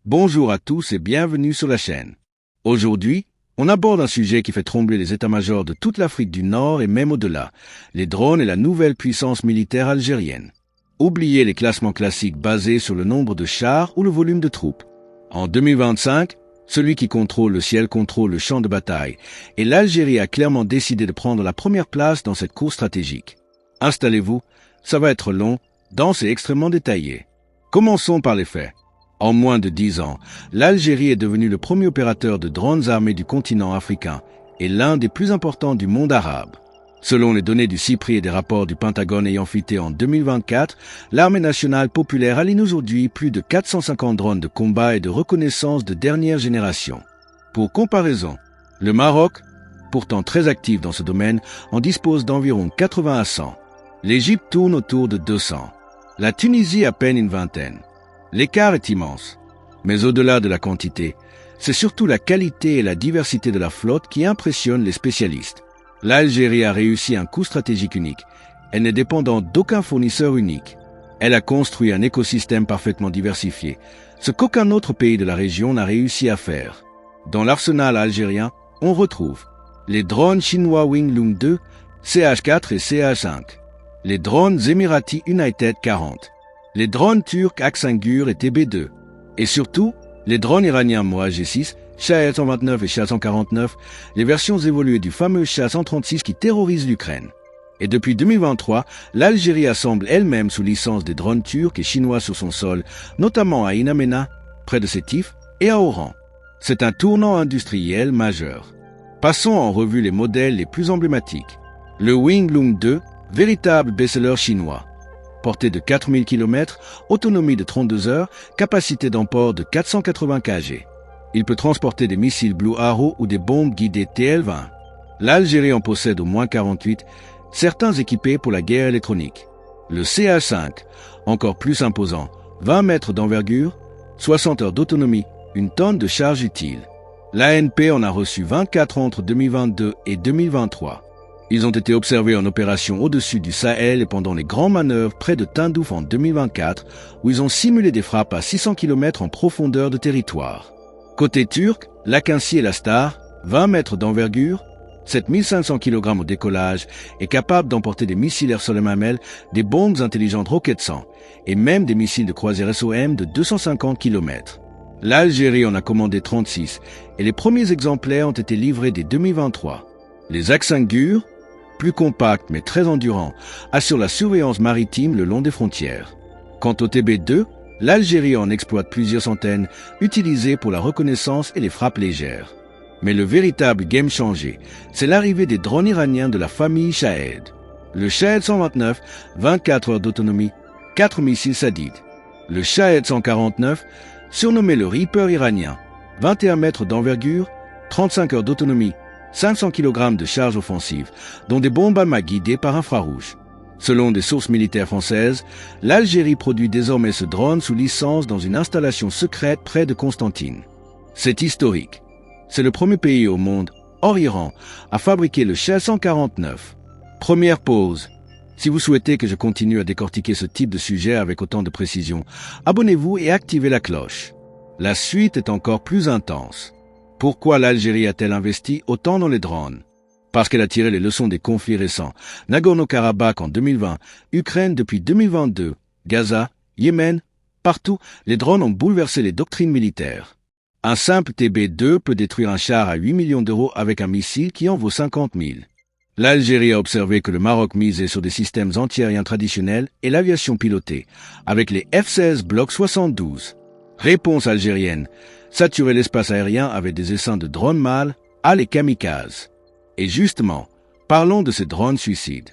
Bonjour à tous et bienvenue sur la chaîne. Aujourd'hui, on aborde un sujet qui fait trembler les états-majors de toute l'Afrique du Nord et même au-delà, les drones et la nouvelle puissance militaire algérienne. Oubliez les classements classiques basés sur le nombre de chars ou le volume de troupes. En 2025, celui qui contrôle le ciel contrôle le champ de bataille, et l'Algérie a clairement décidé de prendre la première place dans cette course stratégique. Installez-vous, ça va être long, dense et extrêmement détaillé. Commençons par les faits. En moins de 10 ans, l'Algérie est devenue le premier opérateur de drones armés du continent africain et l'un des plus importants du monde arabe. Selon les données du CIPRI et des rapports du Pentagone ayant fuité en 2024, l'armée nationale populaire aligne aujourd'hui plus de 450 drones de combat et de reconnaissance de dernière génération. Pour comparaison, le Maroc, pourtant très actif dans ce domaine, en dispose d'environ 80 à 100. L'Égypte tourne autour de 200. La Tunisie à peine une vingtaine. L'écart est immense. Mais au-delà de la quantité, c'est surtout la qualité et la diversité de la flotte qui impressionnent les spécialistes. L'Algérie a réussi un coup stratégique unique. Elle n'est dépendante d'aucun fournisseur unique. Elle a construit un écosystème parfaitement diversifié, ce qu'aucun autre pays de la région n'a réussi à faire. Dans l'arsenal algérien, on retrouve les drones chinois Winglong 2, CH4 et CH5, les drones émiratis United 40, les drones turcs Aksengur et TB2, et surtout, les drones iraniens Moa G6, Shahed 129 et Shahed 149, les versions évoluées du fameux Shahed 136 qui terrorise l'Ukraine. Et depuis 2023, l'Algérie assemble elle-même sous licence des drones turcs et chinois sur son sol, notamment à In Amenas, près de Sétif, et à Oran. C'est un tournant industriel majeur. Passons en revue les modèles les plus emblématiques. Le Winglong 2, véritable best-seller chinois. Portée de 4000 km, autonomie de 32 heures, capacité d'emport de 480 kg. Il peut transporter des missiles Blue Arrow ou des bombes guidées TL-20. L'Algérie en possède au moins 48, certains équipés pour la guerre électronique. Le CH5, encore plus imposant, 20 mètres d'envergure, 60 heures d'autonomie, une tonne de charge utile. L'ANP en a reçu 24 entre 2022 et 2023. Ils ont été observés en opération au-dessus du Sahel et pendant les grandes manœuvres près de Tindouf en 2024, où ils ont simulé des frappes à 600 km en profondeur de territoire. Côté turc, l'Akinci et la Star, 20 mètres d'envergure, 7500 kg au décollage, est capable d'emporter des missiles air-sol mamelles, des bombes intelligentes Rocket 100 et même des missiles de croisière SOM de 250 km. L'Algérie en a commandé 36 et les premiers exemplaires ont été livrés dès 2023. Les Aksengur, plus compacts mais très endurants, assurent la surveillance maritime le long des frontières. Quant au TB2, l'Algérie en exploite plusieurs centaines, utilisées pour la reconnaissance et les frappes légères. Mais le véritable game changer, c'est l'arrivée des drones iraniens de la famille Shahed. Le Shahed 129, 24 heures d'autonomie, 4 missiles Sadid. Le Shahed 149, surnommé le Reaper iranien, 21 mètres d'envergure, 35 heures d'autonomie, 500 kg de charge offensive, dont des bombes Alma guidées par infrarouge. Selon des sources militaires françaises, l'Algérie produit désormais ce drone sous licence dans une installation secrète près de Constantine. C'est historique. C'est le premier pays au monde, hors Iran, à fabriquer le Shahed 149. Première pause. Si vous souhaitez que je continue à décortiquer ce type de sujet avec autant de précision, abonnez-vous et activez la cloche. La suite est encore plus intense. Pourquoi l'Algérie a-t-elle investi autant dans les drones? Parce qu'elle a tiré les leçons des conflits récents. Nagorno-Karabakh en 2020, Ukraine depuis 2022, Gaza, Yémen, partout, les drones ont bouleversé les doctrines militaires. Un simple TB2 peut détruire un char à 8 millions d'euros avec un missile qui en vaut 50 000. L'Algérie a observé que le Maroc misait sur des systèmes antiaériens traditionnels et l'aviation pilotée, avec les F-16 Block 72. Réponse algérienne. Saturer l'espace aérien avec des essaims de drones mâles, à les kamikazes. Et justement, parlons de ces drones suicides.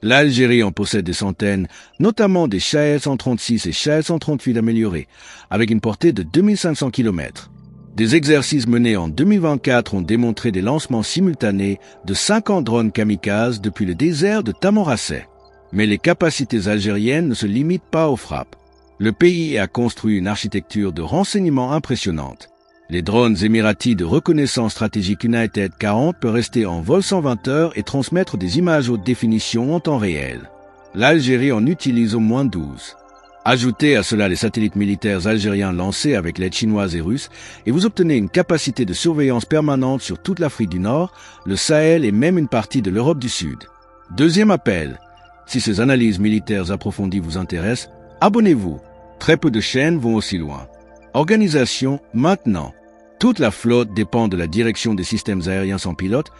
L'Algérie en possède des centaines, notamment des Shahed 136 et Shahed 138 améliorés, avec une portée de 2500 km. Des exercices menés en 2024 ont démontré des lancements simultanés de 50 drones kamikazes depuis le désert de Tamanrasset. Mais les capacités algériennes ne se limitent pas aux frappes. Le pays a construit une architecture de renseignement impressionnante. Les drones émiratis de reconnaissance stratégique United 40 peuvent rester en vol 120 heures et transmettre des images haute définition en temps réel. L'Algérie en utilise au moins 12. Ajoutez à cela les satellites militaires algériens lancés avec l'aide chinoise et russe et vous obtenez une capacité de surveillance permanente sur toute l'Afrique du Nord, le Sahel et même une partie de l'Europe du Sud. Deuxième appel. Si ces analyses militaires approfondies vous intéressent, abonnez-vous. Très peu de chaînes vont aussi loin. Organisation maintenant. Toute la flotte dépend de la direction des systèmes aériens sans pilote,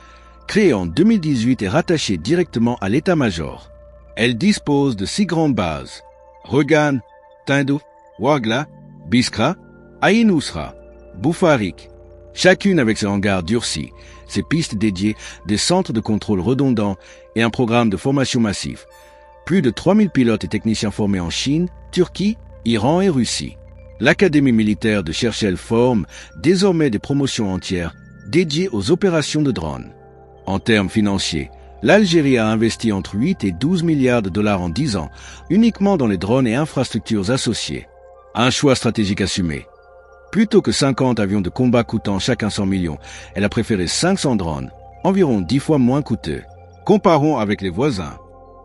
créée en 2018 et rattachée directement à l'état-major. Elle dispose de 6 grandes bases. Regan, Tindouf, Ouargla, Biskra, Aïn Ousra, Boufarik, chacune avec ses hangars durcis, ses pistes dédiées, des centres de contrôle redondants et un programme de formation massif. Plus de 3000 pilotes et techniciens formés en Chine, Turquie, Iran et Russie. L'Académie militaire de Cherchell forme désormais des promotions entières dédiées aux opérations de drones. En termes financiers, l'Algérie a investi entre 8 et 12 milliards de dollars en 10 ans, uniquement dans les drones et infrastructures associées. Un choix stratégique assumé. Plutôt que 50 avions de combat coûtant chacun 100 millions, elle a préféré 500 drones, environ 10 fois moins coûteux. Comparons avec les voisins.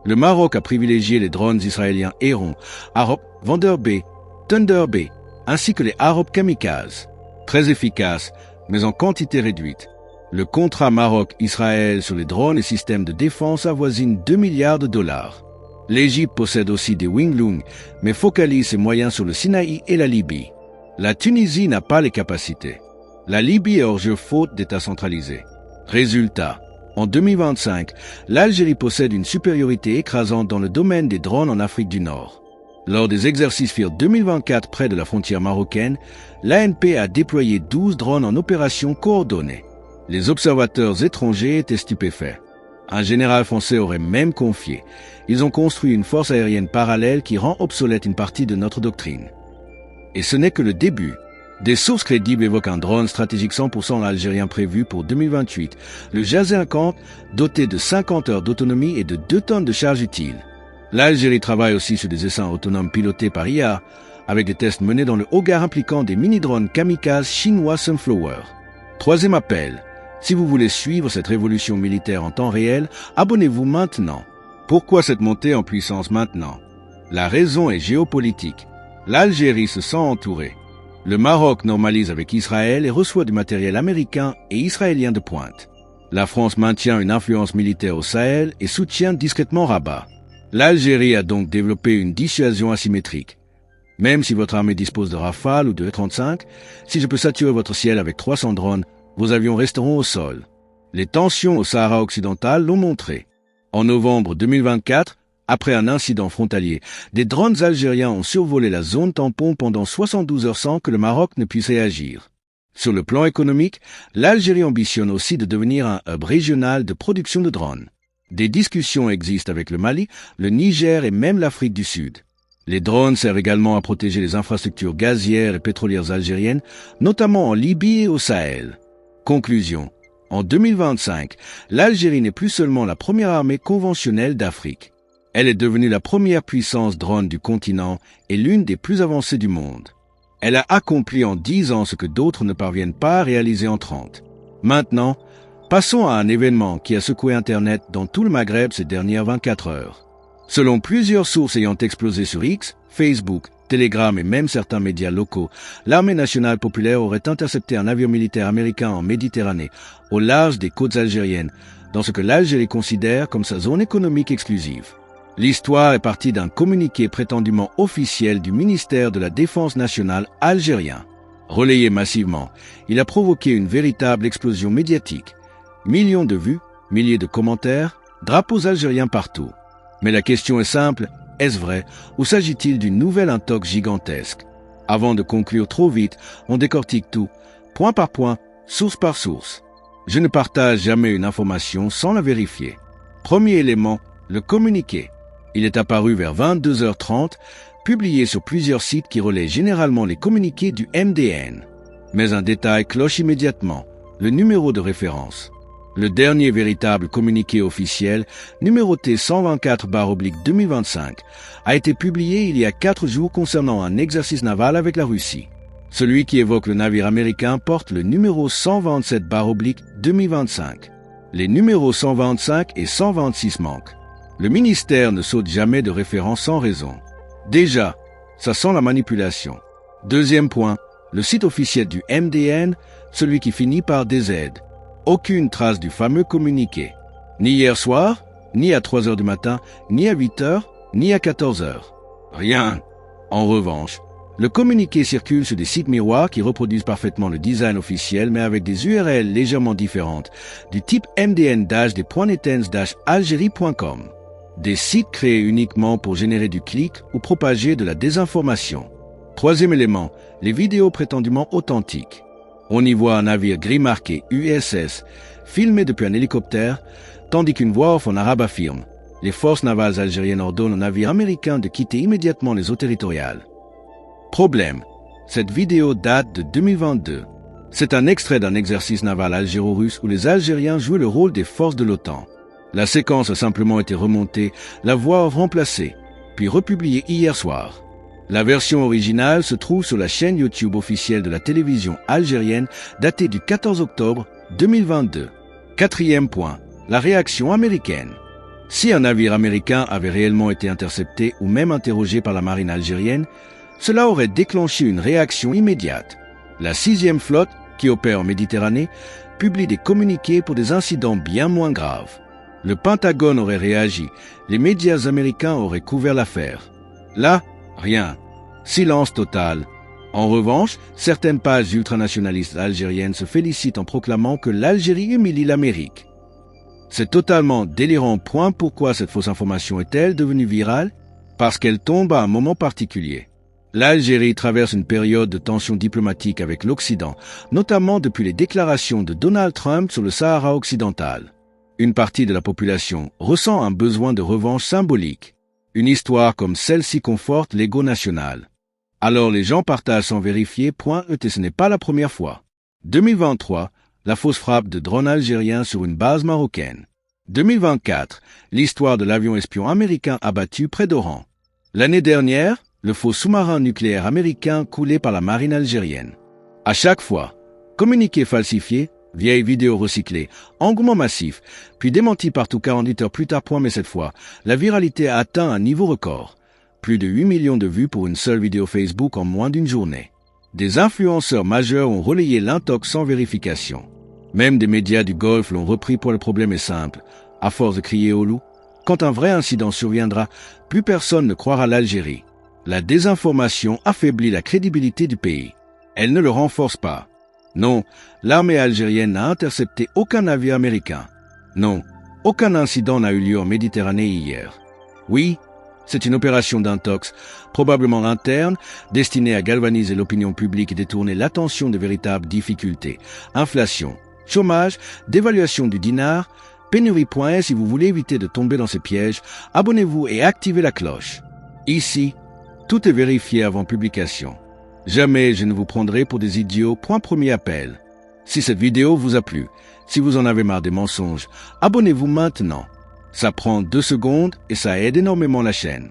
Le Maroc a privilégié les drones israéliens Héron, Arop, Vanderbee, Thunder Bay, ainsi que les Arop Kamikaze. Très efficaces, mais en quantité réduite. Le contrat Maroc-Israël sur les drones et systèmes de défense avoisine 2 milliards de dollars. L'Égypte possède aussi des Winglung, mais focalise ses moyens sur le Sinaï et la Libye. La Tunisie n'a pas les capacités. La Libye est hors jeu faute d'État centralisé. Résultat, en 2025, l'Algérie possède une supériorité écrasante dans le domaine des drones en Afrique du Nord. Lors des exercices FIR 2024 près de la frontière marocaine, l'ANP a déployé 12 drones en opération coordonnée. Les observateurs étrangers étaient stupéfaits. Un général français aurait même confié « Ils ont construit une force aérienne parallèle qui rend obsolète une partie de notre doctrine. » Et ce n'est que le début. Des sources crédibles évoquent un drone stratégique 100% algérien prévu pour 2028, le J50, doté de 50 heures d'autonomie et de 2 tonnes de charge utile. L'Algérie travaille aussi sur des essaims autonomes pilotés par IA, avec des tests menés dans le Hogar impliquant des mini-drones kamikazes chinois Sunflower. Troisième appel. Si vous voulez suivre cette révolution militaire en temps réel, abonnez-vous maintenant. Pourquoi cette montée en puissance maintenant? La raison est géopolitique. L'Algérie se sent entourée. Le Maroc normalise avec Israël et reçoit du matériel américain et israélien de pointe. La France maintient une influence militaire au Sahel et soutient discrètement Rabat. L'Algérie a donc développé une dissuasion asymétrique. Même si votre armée dispose de Rafale ou de E-35, si je peux saturer votre ciel avec 300 drones, vos avions resteront au sol. Les tensions au Sahara occidental l'ont montré. En novembre 2024, après un incident frontalier, des drones algériens ont survolé la zone tampon pendant 72 heures sans que le Maroc ne puisse réagir. Sur le plan économique, l'Algérie ambitionne aussi de devenir un hub régional de production de drones. Des discussions existent avec le Mali, le Niger et même l'Afrique du Sud. Les drones servent également à protéger les infrastructures gazières et pétrolières algériennes, notamment en Libye et au Sahel. Conclusion. En 2025, l'Algérie n'est plus seulement la première armée conventionnelle d'Afrique. Elle est devenue la première puissance drone du continent et l'une des plus avancées du monde. Elle a accompli en 10 ans ce que d'autres ne parviennent pas à réaliser en 30. Maintenant, passons à un événement qui a secoué Internet dans tout le Maghreb ces dernières 24 heures. Selon plusieurs sources ayant explosé sur X, Facebook, Telegram et même certains médias locaux, l'armée nationale populaire aurait intercepté un avion militaire américain en Méditerranée, au large des côtes algériennes, dans ce que l'Algérie considère comme sa zone économique exclusive. L'histoire est partie d'un communiqué prétendument officiel du ministère de la Défense nationale algérien. Relayé massivement, il a provoqué une véritable explosion médiatique. Millions de vues, milliers de commentaires, drapeaux algériens partout. Mais la question est simple, est-ce vrai ou s'agit-il d'une nouvelle intox gigantesque? Avant de conclure trop vite, on décortique tout, point par point, source par source. Je ne partage jamais une information sans la vérifier. Premier élément, le communiqué. Il est apparu vers 22h30, publié sur plusieurs sites qui relaient généralement les communiqués du MDN. Mais un détail cloche immédiatement, le numéro de référence. Le dernier véritable communiqué officiel, numéroté 124/2025, a été publié il y a 4 jours concernant un exercice naval avec la Russie. Celui qui évoque le navire américain porte le numéro 127/2025. Les numéros 125 et 126 manquent. Le ministère ne saute jamais de référence sans raison. Déjà, Ça sent la manipulation. Deuxième point, le site officiel du MDN, celui qui finit par DZ. Aucune trace du fameux communiqué. Ni hier soir, ni à 3 heures du matin, ni à 8 heures, ni à 14 heures. Rien. En revanche, le communiqué circule sur des sites miroirs qui reproduisent parfaitement le design officiel mais avec des URL légèrement différentes, du type mdn-des.netens-algérie.com. Des sites créés uniquement pour générer du clic ou propager de la désinformation. Troisième élément, les vidéos prétendument authentiques. On y voit un navire gris marqué USS, filmé depuis un hélicoptère, tandis qu'une voix off en arabe affirme « Les forces navales algériennes ordonnent aux navires américains de quitter immédiatement les eaux territoriales ». Problème, cette vidéo date de 2022. C'est un extrait d'un exercice naval algéro-russe où les Algériens jouent le rôle des forces de l'OTAN. La séquence a simplement été remontée, la voix off remplacée, puis republiée hier soir. La version originale se trouve sur la chaîne YouTube officielle de la télévision algérienne datée du 14 octobre 2022. Quatrième point, la réaction américaine. Si un navire américain avait réellement été intercepté ou même interrogé par la marine algérienne, cela aurait déclenché une réaction immédiate. La 6e flotte, qui opère en Méditerranée, publie des communiqués pour des incidents bien moins graves. Le Pentagone aurait réagi, les médias américains auraient couvert l'affaire. Là, rien. Silence total. En revanche, certaines pages ultranationalistes algériennes se félicitent en proclamant que l'Algérie humilie l'Amérique. C'est totalement délirant. Pourquoi cette fausse information est-elle devenue virale? Parce qu'elle tombe à un moment particulier. L'Algérie traverse une période de tension diplomatique avec l'Occident, notamment depuis les déclarations de Donald Trump sur le Sahara occidental. Une partie de la population ressent un besoin de revanche symbolique. Une histoire comme celle-ci conforte l'ego national. Alors les gens partagent sans vérifier, et ce n'est pas la première fois. 2023, la fausse frappe de drones algériens sur une base marocaine. 2024, l'histoire de l'avion espion américain abattu près d'Oran. L'année dernière, le faux sous-marin nucléaire américain coulé par la marine algérienne. À chaque fois, communiqué falsifié, vieille vidéo recyclée, engouement massif, puis démenti partout 48 heures plus tard. Mais cette fois, la viralité a atteint un niveau record. Plus de 8 millions de vues pour une seule vidéo Facebook en moins d'une journée. Des influenceurs majeurs ont relayé l'intox sans vérification. Même des médias du Golfe l'ont repris. Le problème est simple. À force de crier au loup, quand un vrai incident surviendra, plus personne ne croira l'Algérie. La désinformation affaiblit la crédibilité du pays. Elle ne le renforce pas. Non, l'armée algérienne n'a intercepté aucun navire américain. Non, aucun incident n'a eu lieu en Méditerranée hier. Oui, c'est une opération d'intox, probablement interne, destinée à galvaniser l'opinion publique et détourner l'attention de véritables difficultés. Inflation, chômage, dévaluation du dinar, pénurie. Si vous voulez éviter de tomber dans ces pièges, abonnez-vous et activez la cloche. Ici, tout est vérifié avant publication. Jamais je ne vous prendrai pour des idiots. Premier appel. Si cette vidéo vous a plu, si vous en avez marre des mensonges, abonnez-vous maintenant. Ça prend 2 secondes et ça aide énormément la chaîne.